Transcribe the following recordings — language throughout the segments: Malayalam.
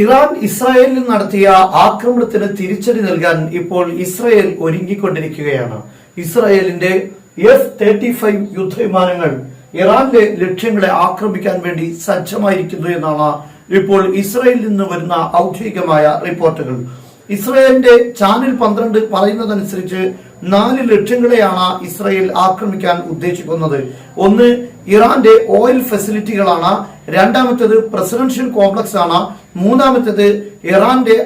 ഇറാൻ ഇസ്രായേലിൽ നടത്തിയ ആക്രമണത്തിന് തിരിച്ചടി നൽകാൻ ഇപ്പോൾ ഇസ്രായേൽ ഒരുങ്ങിക്കൊണ്ടിരിക്കുകയാണ്. ഇസ്രായേലിന്റെ F-35 യുദ്ധവിമാനങ്ങൾ ഇറാനിലെ ലക്ഷ്യങ്ങളെ ആക്രമിക്കാൻ വേണ്ടി സജ്ജമായിരിക്കുന്നു എന്നാണ് ഇപ്പോൾ ഇസ്രായേലിൽ നിന്ന് വരുന്ന ഔദ്യോഗികമായ റിപ്പോർട്ടുകൾ. ഇസ്രായേലിന്റെ ചാനൽ 12 പറയുന്നതനുസരിച്ച് 4 ലക്ഷ്യങ്ങളെയാണ് ഇസ്രായേൽ ആക്രമിക്കാൻ ഉദ്ദേശിക്കുന്നത്. ഒന്ന് ഇറാന്റെ ഓയിൽ ഫെസിലിറ്റികളാണ്, രണ്ടാമത്തേത് പ്രസിഡൻഷ്യൽ കോംപ്ലക്സ് ആണ്, മൂന്നാമത്തേത് ഇറാന്റെ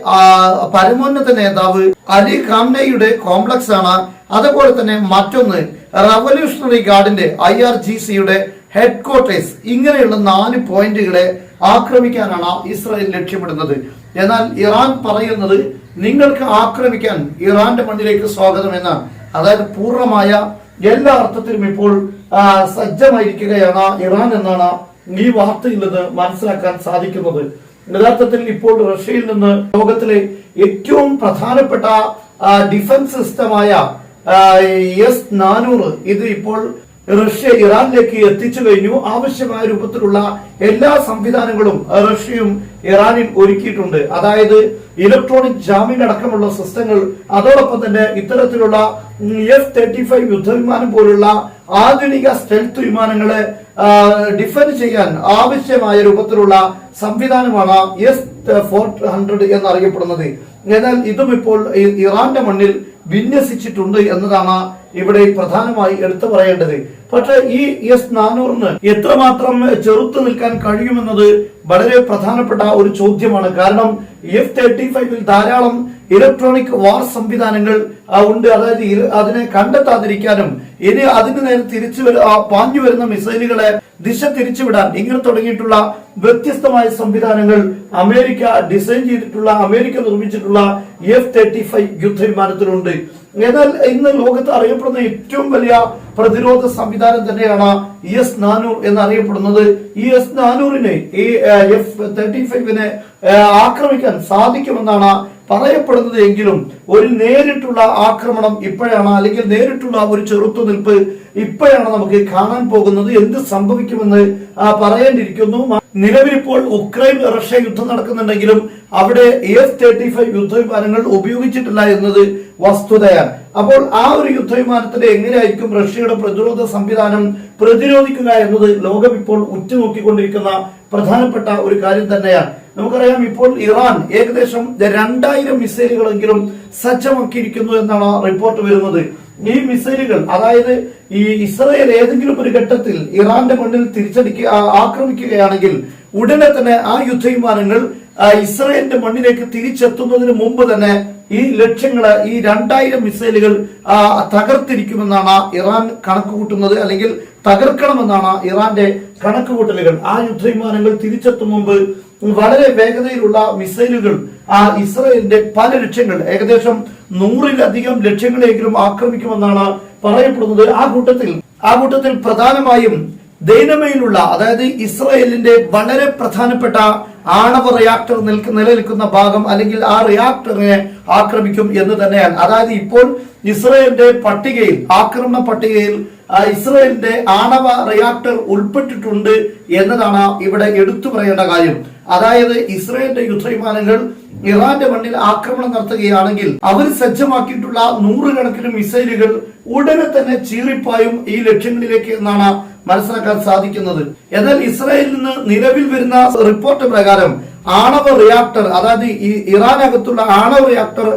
പരമോന്നത നേതാവ് അലി ഖാംനയുടെ കോംപ്ലക്സ് ആണ്, അതുപോലെ തന്നെ മറ്റൊന്ന് റവല്യൂഷണറി ഗാർഡിന്റെ IRGCയുടെ ഹെഡ് ക്വാർട്ടേഴ്സ്. ഇങ്ങനെയുള്ള 4 പോയിന്റുകളെ ആക്രമിക്കാനാണ് ഇസ്രായേൽ ലക്ഷ്യമിടുന്നത്. എന്നാൽ ഇറാൻ പറയുന്നത് നിങ്ങൾക്ക് ആക്രമിക്കാൻ ഇറാന്റെ മണ്ണിലേക്ക് സ്വാഗതം എന്നാണ്. അതായത് പൂർണ്ണമായ എല്ലാ അർത്ഥത്തിലും ഇപ്പോൾ സജ്ജമായിരിക്കുകയാണ് ഇറാൻ എന്നാണ് ഈ വാർത്തയിൽ നിന്ന് മനസ്സിലാക്കാൻ സാധിക്കുന്നത്. യഥാർത്ഥത്തിൽ ഇപ്പോൾ റഷ്യയിൽ നിന്ന് ലോകത്തിലെ ഏറ്റവും പ്രധാനപ്പെട്ട ഡിഫൻസ് സിസ്റ്റമായ S-400 ഇത് ഇപ്പോൾ റഷ്യ ഇറാനിലേക്ക് എത്തിച്ചു കഴിഞ്ഞു. ആവശ്യമായ രൂപത്തിലുള്ള എല്ലാ സംവിധാനങ്ങളും റഷ്യയും ഇറാനിൽ ഒരുക്കിയിട്ടുണ്ട്. അതായത് ഇലക്ട്രോണിക് ജാമിംഗ് അടക്കമുള്ള സിസ്റ്റങ്ങൾ, അതോടൊപ്പം തന്നെ ഇത്തരത്തിലുള്ള F-35 യുദ്ധവിമാനം പോലുള്ള ആധുനിക സ്റ്റെൽത്ത് വിമാനങ്ങളെ ഡിഫെൻഡ് ചെയ്യാൻ ആവശ്യമായ രൂപത്തിലുള്ള സംവിധാനമാണ് S-400 എന്നറിയപ്പെടുന്നത്. എന്നാൽ ഇതും ഇപ്പോൾ ഇറാന്റെ മണ്ണിൽ വിന്യസിച്ചിട്ടുണ്ട് എന്നതാണ് ഇവിടെ പ്രധാനമായി എടുത്തു പറയേണ്ടത്. പക്ഷെ ഈ S-400 എത്രമാത്രം ചെറുത്തു നിൽക്കാൻ കഴിയുമെന്നത് വളരെ പ്രധാനപ്പെട്ട ഒരു ചോദ്യമാണ്. കാരണം F-35 ധാരാളം ഇലക്ട്രോണിക് വാർ സംവിധാനങ്ങൾ ഉണ്ട്. അതായത് അതിനെ കണ്ടെത്താതിരിക്കാനും ഇനി അതിന് നേരെ പാഞ്ഞു വരുന്ന മിസൈലുകളെ ദിശ തിരിച്ചുവിടാൻ ഇങ്ങനെ തുടങ്ങിയിട്ടുള്ള വ്യത്യസ്തമായ സംവിധാനങ്ങൾ അമേരിക്ക ഡിസൈൻ ചെയ്തിട്ടുള്ള, അമേരിക്ക നിർമ്മിച്ചിട്ടുള്ള F-35 യുദ്ധവിമാനത്തിലുണ്ട്. എന്നാൽ ഇന്ന് ലോകത്ത് അറിയപ്പെടുന്ന ഏറ്റവും വലിയ പ്രതിരോധ സംവിധാനം തന്നെയാണ് S-400 എന്നറിയപ്പെടുന്നത്. ഈ S-400നെ ഈ F-35നെ ആക്രമിക്കാൻ സാധിക്കുമെന്നാണ് പറയപ്പെടുന്നത്. എങ്കിലും ഒരു നേരിട്ടുള്ള ആക്രമണം ഇപ്പോഴാണ്, അല്ലെങ്കിൽ നേരിട്ടുള്ള ഒരു ചെറുത്തുനിൽപ്പ് ഇപ്പോഴാണ് നമുക്ക് കാണാൻ പോകുന്നത്. എന്ത് സംഭവിക്കുമെന്ന് പറയേണ്ടിയിരിക്കുന്നു. നിലവിലിപ്പോൾ ഉക്രൈൻ റഷ്യ യുദ്ധം നടക്കുന്നുണ്ടെങ്കിലും അവിടെ F-35 യുദ്ധവിമാനങ്ങൾ ഉപയോഗിച്ചിട്ടില്ല എന്നത് വസ്തുതയാണ്. അപ്പോൾ ആ ഒരു യുദ്ധവിമാനത്തിന് എങ്ങനെയായിരിക്കും റഷ്യയുടെ പ്രതിരോധ സംവിധാനം പ്രതിരോധിക്കുക എന്നത് ലോകം ഇപ്പോൾ ഉറ്റുനോക്കിക്കൊണ്ടിരിക്കുന്ന പ്രധാനപ്പെട്ട ഒരു കാര്യം തന്നെയാണ്. നമുക്കറിയാം, ഇപ്പോൾ ഇറാൻ ഏകദേശം 2000 മിസൈലുകളെങ്കിലും സജ്ജമാക്കിയിരിക്കുന്നു എന്നാണ് റിപ്പോർട്ട് വരുന്നത്. ഈ മിസൈലുകൾ, അതായത് ഈ ഇസ്രായേൽ ഏതെങ്കിലും ഒരു ഘട്ടത്തിൽ ഇറാന്റെ മണ്ണിൽ ആക്രമിക്കുകയാണെങ്കിൽ ഉടനെ തന്നെ ആ യുദ്ധവിമാനങ്ങൾ ഇസ്രായേലിന്റെ മണ്ണിലേക്ക് തിരിച്ചെത്തുന്നതിന് മുമ്പ് തന്നെ ഈ ലക്ഷ്യങ്ങള്, ഈ 2000 മിസൈലുകൾ തകർത്തിരിക്കുമെന്നാണ് ഇറാൻ കണക്ക് കൂട്ടുന്നത്, അല്ലെങ്കിൽ തകർക്കണമെന്നാണ് ഇറാന്റെ കണക്കുകൂട്ടലുകൾ. ആ യുദ്ധവിമാനങ്ങൾ തിരിച്ചെത്തും മുമ്പ് വളരെ വേഗതയിലുള്ള മിസൈലുകൾ ഇസ്രായേലിന്റെ പല ലക്ഷ്യങ്ങൾ, ഏകദേശം 100-ലധികം ലക്ഷ്യങ്ങളെങ്കിലും ആക്രമിക്കുമെന്നാണ് പറയപ്പെടുന്നത്. ആ കൂട്ടത്തിൽ പ്രധാനമായും ദൈനമയിലുള്ള, അതായത് ഇസ്രായേലിന്റെ വളരെ പ്രധാനപ്പെട്ട ആണവ റിയാക്ടർ നിലനിൽക്കുന്ന ഭാഗം, അല്ലെങ്കിൽ ആ റിയാക്ടറിനെ ആക്രമിക്കും എന്ന് തന്നെയാണ്. അതായത് ഇപ്പോൾ ഇസ്രായേലിന്റെ ആക്രമണ പട്ടികയിൽ ഇസ്രായേലിന്റെ ആണവ റിയാക്ടർ ഉൾപ്പെട്ടിട്ടുണ്ട് എന്നതാണ് ഇവിടെ എടുത്തു പറയേണ്ട കാര്യം. അതായത് ഇസ്രായേലിന്റെ യുദ്ധവിമാനങ്ങൾ ഇറാന്റെ മണ്ണിൽ ആക്രമണം നടത്തുകയാണെങ്കിൽ അവർ സജ്ജമാക്കിയിട്ടുള്ള 100 കണക്കിന് മിസൈലുകൾ ഉടനെ തന്നെ ചീറിപ്പായും ഈ ലക്ഷ്യങ്ങളിലേക്ക് എന്നാണ് മനസ്സിലാക്കാൻ സാധിക്കുന്നത്. എന്നാൽ ഇസ്രായേലിൽ നിന്ന് നിലവിൽ വരുന്ന റിപ്പോർട്ട് പ്രകാരം ആണവ റിയാക്ടർ, അതായത് ഈ ഇറാനകത്തുള്ള ആണവ റിയാക്ടർ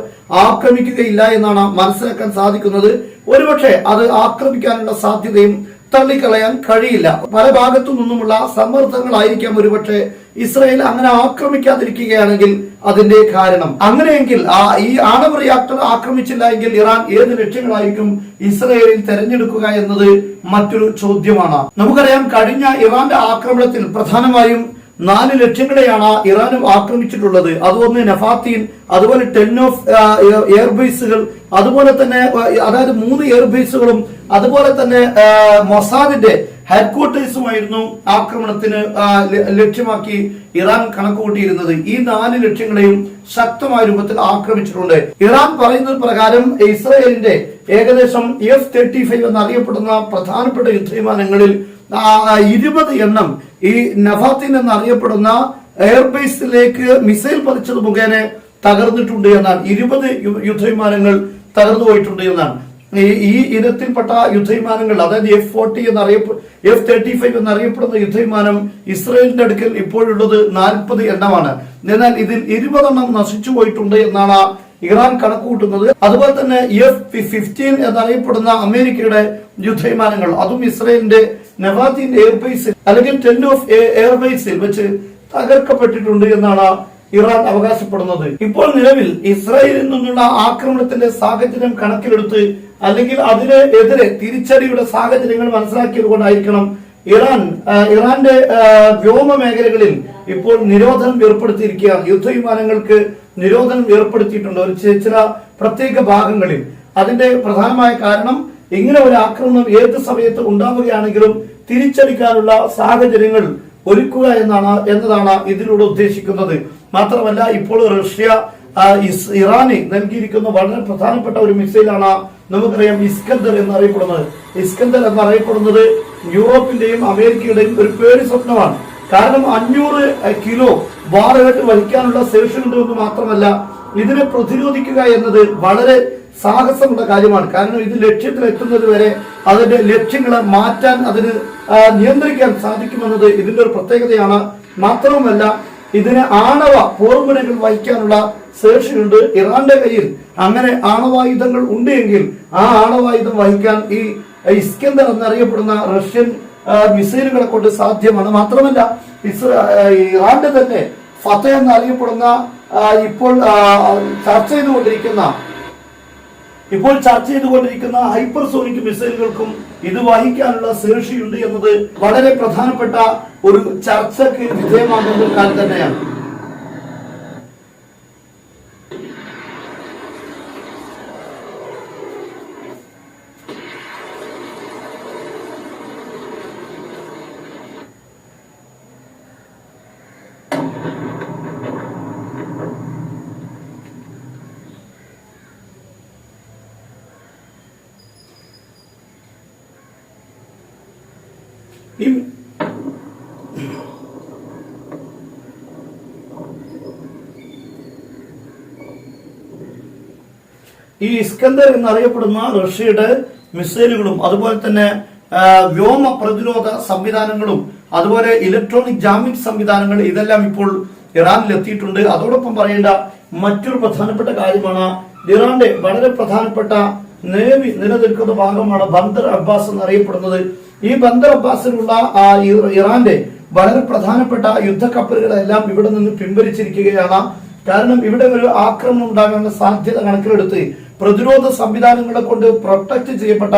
ആക്രമിക്കുകയില്ല എന്നാണ് മനസ്സിലാക്കാൻ സാധിക്കുന്നത്. ഒരുപക്ഷെ അത് ആക്രമിക്കാനുള്ള സാധ്യതയും തള്ളിക്കളയാൻ കഴിയില്ല. പല ഭാഗത്തു നിന്നുമുള്ള സമ്മർദ്ദങ്ങളായിരിക്കാം ഒരുപക്ഷെ ഇസ്രായേൽ അങ്ങനെ ആക്രമിക്കാതിരിക്കുകയാണെങ്കിൽ അതിന്റെ കാരണം. അങ്ങനെയെങ്കിൽ ഈ ആണവ റിയാക്ടർ ആക്രമിച്ചില്ല എങ്കിൽ ഇറാൻ ഏത് ലക്ഷ്യങ്ങളായിരിക്കും ഇസ്രായേലിൽ തെരഞ്ഞെടുക്കുക എന്നത് മറ്റൊരു ചോദ്യമാണ്. നമുക്കറിയാം, കഴിഞ്ഞ ഇറാന്റെ ആക്രമണത്തിൽ പ്രധാനമായും 4 ലക്ഷ്യങ്ങളെയാണ് ഇറാനും ആക്രമിച്ചിട്ടുള്ളത്. അതൊന്ന് നഫാത്തീൻ, അതുപോലെ 10 ഓഫ് എയർബേസുകൾ, അതുപോലെ തന്നെ അതായത് 3 എയർബേസുകളും, അതുപോലെ തന്നെ മൊസാദിന്റെ ഹെഡ് ക്വാർട്ടേഴ്സുമായിരുന്നു ആക്രമണത്തിന് ലക്ഷ്യമാക്കി ഇറാൻ കണക്കുകൂട്ടിയിരുന്നത്. ഈ 4 ലക്ഷ്യങ്ങളെയും ശക്തമായ രൂപത്തിൽ ആക്രമിച്ചിട്ടുണ്ട്. ഇറാൻ പറയുന്നത് പ്രകാരം ഇസ്രായേലിന്റെ ഏകദേശം F-35 എന്നറിയപ്പെടുന്ന പ്രധാനപ്പെട്ട യുദ്ധവിമാനങ്ങളിൽ 20 എണ്ണം ഈ നഫാത്തീൻ എന്നറിയപ്പെടുന്ന എയർബേസിലേക്ക് മിസൈൽ പതിച്ചത് മുഖേന തകർന്നിട്ടുണ്ട് എന്നാണ്. 20 യുദ്ധവിമാനങ്ങൾ തകർന്നു പോയിട്ടുണ്ട് എന്നാണ്. ഈ ഇനത്തിൽപ്പെട്ട യുദ്ധവിമാനങ്ങൾ, അതായത് F-40 F-35 എന്നറിയപ്പെടുന്ന യുദ്ധവിമാനം ഇസ്രയേലിന്റെ അടുക്കൽ ഇപ്പോഴുള്ളത് 40 എണ്ണമാണ്. എന്നാൽ ഇതിൽ 20 എണ്ണം നശിച്ചു പോയിട്ടുണ്ട് എന്നാണ് ഇറാൻ കണക്കുകൂട്ടുന്നത്. അതുപോലെ തന്നെ F-15 എന്നറിയപ്പെടുന്ന അമേരിക്കയുടെ യുദ്ധവിമാനങ്ങൾ, അതും ഇസ്രയേലിന്റെ നവാദീൻ എയർബേസിൽ അല്ലെങ്കിൽ ടെൽ ഓഫ് എയർബേസിൽ വെച്ച് തകർക്കപ്പെട്ടിട്ടുണ്ട് എന്നാണ് ഇറാൻ അവകാശപ്പെടുന്നത്. ഇപ്പോൾ നിലവിൽ ഇസ്രായേലിൽ നിന്നുള്ള ആക്രമണത്തിന്റെ സാഹചര്യം കണക്കിലെടുത്ത് അല്ലെങ്കിൽ അതിനെതിരെ തിരിച്ചടിയുടെ സാഹചര്യങ്ങൾ മനസ്സിലാക്കിയത് കൊണ്ടായിരിക്കണം ഇറാന്റെ വ്യോമ മേഖലകളിൽ ഇപ്പോൾ നിരോധനം ഏർപ്പെടുത്തിയിരിക്കുകയാണ്. യുദ്ധവിമാനങ്ങൾക്ക് നിരോധനം ഏർപ്പെടുത്തിയിട്ടുണ്ട് ചില പ്രത്യേക ഭാഗങ്ങളിൽ. അതിന്റെ പ്രധാനമായ കാരണം ഇങ്ങനെ ഒരു ആക്രമണം ഏത് സമയത്ത് ഉണ്ടാവുകയാണെങ്കിലും തിരിച്ചടിക്കാനുള്ള സാഹചര്യങ്ങൾ ഒരുക്കുക എന്നതാണ് ഇതിലൂടെ ഉദ്ദേശിക്കുന്നത്. മാത്രമല്ല, ഇപ്പോൾ റഷ്യ ഇറാന് നൽകിയിരിക്കുന്ന വളരെ പ്രധാനപ്പെട്ട ഒരു മിസൈലാണ് നമുക്കറിയാം ഇസ്കന്ദർ എന്നറിയപ്പെടുന്നത്. ഇസ്കന്ദർ എന്നറിയപ്പെടുന്നത് യൂറോപ്പിന്റെയും അമേരിക്കയുടെയും ഒരു പേടി സ്വപ്നമാണ്. കാരണം 500 കിലോ വാറുകെട്ട് വഹിക്കാനുള്ള ശേഷിയുണ്ട് എന്ന് മാത്രമല്ല, ഇതിനെ പ്രതിരോധിക്കുക എന്നത് വളരെ സാഹസമുള്ള കാര്യമാണ്. കാരണം ഇത് ലക്ഷ്യത്തിലെത്തുന്നത് വരെ അതിന്റെ ലക്ഷ്യങ്ങളെ മാറ്റാൻ, അതിന് നിയന്ത്രിക്കാൻ സാധിക്കുമെന്നത് ഇതിന്റെ ഒരു പ്രത്യേകതയാണ്. മാത്രവുമല്ല, ഇതിന് ആണവ പോർമുനകൾ വഹിക്കാനുള്ള ശേഷിയുണ്ട്. ഇറാന്റെ കയ്യിൽ അങ്ങനെ ആണവായുധങ്ങൾ ഉണ്ട് എങ്കിൽ ആ ആണവായുധം വഹിക്കാൻ ഈ ഇസ്കന്ദർ എന്നറിയപ്പെടുന്ന റഷ്യൻ മിസൈലുകളെ കൊണ്ട് സാധ്യമാണ്. മാത്രമല്ല, ഇറാന്റെ തന്നെ ഫത എന്നറിയപ്പെടുന്ന ഇപ്പോൾ ചർച്ച ചെയ്തുകൊണ്ടിരിക്കുന്ന ഹൈപ്പർസോണിക് മിസൈലുകൾക്കും ഇത് വഹിക്കാനുള്ള ശേഷിയുണ്ട് എന്നത് വളരെ പ്രധാനപ്പെട്ട ഒരു ചർച്ചയ്ക്ക് വിധേയമാകുന്ന കാര്യം തന്നെയാണ്. ഈ ഇസ്കന്ദർ എന്നറിയപ്പെടുന്ന റഷ്യയുടെ മിസൈലുകളും അതുപോലെ തന്നെ വ്യോമ പ്രതിരോധ സംവിധാനങ്ങളും അതുപോലെ ഇലക്ട്രോണിക് ജാമിംഗ് സംവിധാനങ്ങൾ ഇതെല്ലാം ഇപ്പോൾ ഇറാനിൽ എത്തിയിട്ടുണ്ട്. അതോടൊപ്പം പറയേണ്ട മറ്റൊരു പ്രധാനപ്പെട്ട കാര്യമാണ് ഇറാന്റെ വളരെ പ്രധാനപ്പെട്ട നേവി നിലനിൽക്കുന്ന ഭാഗമാണ് ബന്ദർ അബ്ബാസ് എന്നറിയപ്പെടുന്നത്. ഈ ബന്ദർ അബ്ബാസിലുള്ള ഇറാന്റെ വളരെ പ്രധാനപ്പെട്ട യുദ്ധക്കപ്പലുകളെല്ലാം ഇവിടെ നിന്ന് പിൻവലിച്ചിരിക്കുകയാണ്. കാരണം ഇവിടെ ഒരു ആക്രമണം ഉണ്ടാകാനുള്ള സാധ്യത കണക്കിലെടുത്ത് പ്രതിരോധ സംവിധാനങ്ങളെ കൊണ്ട് പ്രൊട്ടക്ട് ചെയ്യപ്പെട്ട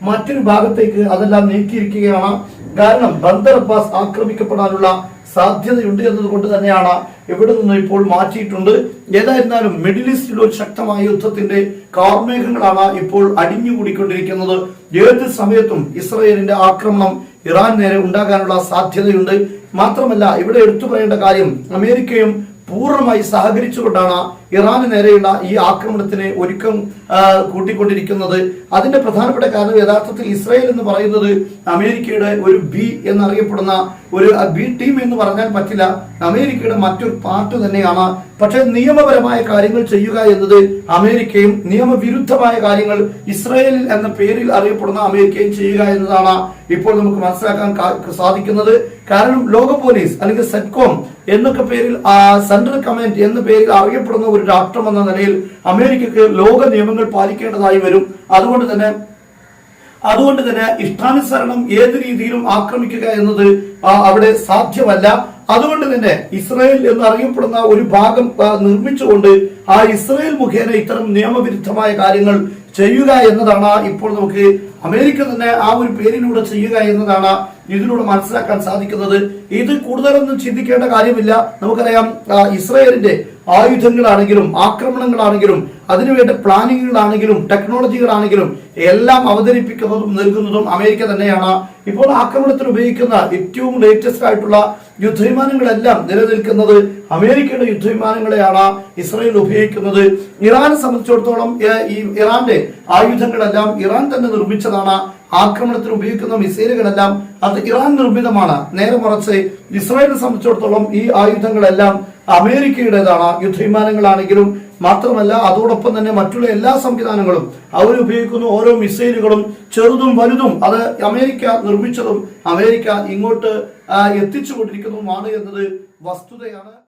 മറ്റൊരു ഭാഗത്തേക്ക് അതെല്ലാം നീക്കിയിരിക്കുകയാണ്. കാരണം ബന്ദർ അബ്ബാസ് ആക്രമിക്കപ്പെടാനുള്ള സാധ്യതയുണ്ട് എന്നതുകൊണ്ട് തന്നെയാണ് ഇവിടെ നിന്ന് ഇപ്പോൾ മാറ്റിയിട്ടുണ്ട്. ഏതായിരുന്നാലും മിഡിൽ ഈസ്റ്റിൽ ഒരു ശക്തമായ യുദ്ധത്തിന്റെ കാർമേഘങ്ങളാണ് ഇപ്പോൾ അടിഞ്ഞുകൂടിക്കൊണ്ടിരിക്കുന്നത്. ഏത് സമയത്തും ഇസ്രായേലിന്റെ ആക്രമണം ഇറാൻ നേരെ ഉണ്ടാകാനുള്ള സാധ്യതയുണ്ട്. മാത്രമല്ല, ഇവിടെ എടുത്തു പറയേണ്ട കാര്യം, അമേരിക്കയും പൂർണ്ണമായി സഹകരിച്ചുകൊണ്ടാണ് ഇറാന് നേരെയുള്ള ഈ ആക്രമണത്തിന് ഒരുക്കം കൂട്ടിക്കൊണ്ടിരിക്കുന്നത്. അതിന്റെ പ്രധാനപ്പെട്ട കാരണം യഥാർത്ഥത്തിൽ ഇസ്രായേൽ എന്ന് പറയുന്നത് അമേരിക്കയുടെ ഒരു ബി എന്നറിയപ്പെടുന്ന ഒരു ബി ടീം എന്ന് പറഞ്ഞാൽ പറ്റില്ല, അമേരിക്കയുടെ മറ്റൊരു പാർട്ട് തന്നെയാണ്. പക്ഷെ നിയമപരമായ കാര്യങ്ങൾ ചെയ്യുക എന്നത് അമേരിക്കയും നിയമവിരുദ്ധമായ കാര്യങ്ങൾ ഇസ്രായേലിൽ എന്ന പേരിൽ അറിയപ്പെടുന്ന അമേരിക്കയും ചെയ്യുക എന്നതാണ് ഇപ്പോൾ നമുക്ക് മനസ്സിലാക്കാൻ സാധിക്കുന്നത്. കാരണം ലോക പോലീസ് അല്ലെങ്കിൽ സെറ്റ്കോം എന്നൊക്കെ പേരിൽ സെൻട്രൽ കമാൻഡ് എന്ന പേരിൽ അറിയപ്പെടുന്ന ഒരു രാഷ്ട്രം എന്ന നിലയിൽ അമേരിക്കക്ക് ലോക നിയമങ്ങൾ പാലിക്കേണ്ടതായി വരും. അതുകൊണ്ട് തന്നെ ഇഷ്ടാനുസരണം ഏത് രീതിയിലും ആക്രമിക്കുക എന്നത് അവിടെ സാധ്യമല്ല. അതുകൊണ്ട് തന്നെ ഇസ്രായേൽ എന്നറിയപ്പെടുന്ന ഒരു ഭാഗം നിർമ്മിച്ചുകൊണ്ട് ആ ഇസ്രായേൽ മുഖേന ഇത്തരം നിയമവിരുദ്ധമായ കാര്യങ്ങൾ ചെയ്യുക എന്നതാണ് ഇപ്പോൾ നമുക്ക് അമേരിക്ക തന്നെ ആ ഒരു പേരിലൂടെ ചെയ്യുക എന്നതാണ് ഇതിലൂടെ മനസ്സിലാക്കാൻ സാധിക്കുന്നത്. ഇത് കൂടുതലൊന്നും ചിന്തിക്കേണ്ട കാര്യമില്ല. നമുക്കറിയാം, ഇസ്രായേലിന്റെ ആയുധങ്ങളാണെങ്കിലും ആക്രമണങ്ങളാണെങ്കിലും അതിനുവേണ്ട പ്ലാനിങ്ങുകളാണെങ്കിലും ടെക്നോളജികളാണെങ്കിലും എല്ലാം അവതരിപ്പിക്കുന്നതും നൽകുന്നതും അമേരിക്ക തന്നെയാണ്. ഇപ്പോൾ ആക്രമണത്തിന് ഉപയോഗിക്കുന്ന ഏറ്റവും ലേറ്റസ്റ്റ് ആയിട്ടുള്ള യുദ്ധവിമാനങ്ങളെല്ലാം നിലനിൽക്കുന്നത് അമേരിക്കയുടെ യുദ്ധവിമാനങ്ങളെയാണ് ഇസ്രായേൽ ഉപയോഗിക്കുന്നത്. ഇറാനെ സംബന്ധിച്ചിടത്തോളം ഈ ഇറാന്റെ ആയുധങ്ങളെല്ലാം ഇറാൻ തന്നെ നിർമ്മിച്ചതാണ്. ആക്രമണത്തിന് ഉപയോഗിക്കുന്ന മിസൈലുകളെല്ലാം അത് ഇറാൻ നിർമ്മിതമാണ്. നേരെ മറിച്ച് ഇസ്രായേലിനെ സംബന്ധിച്ചിടത്തോളം ഈ ആയുധങ്ങളെല്ലാം അമേരിക്കയുടേതാണ്. യുദ്ധവിമാനങ്ങളാണെങ്കിലും മാത്രമല്ല, അതോടൊപ്പം തന്നെ മറ്റുള്ള എല്ലാ സംവിധാനങ്ങളും അവരുപയോഗിക്കുന്ന ഓരോ മിസൈലുകളും ചെറുതും വലുതും അത് അമേരിക്ക നിർമ്മിച്ചതും അമേരിക്ക ഇങ്ങോട്ട് എത്തിച്ചുകൊണ്ടിരിക്കുന്നതുമാണ് എന്നത് വസ്തുതയാണ്.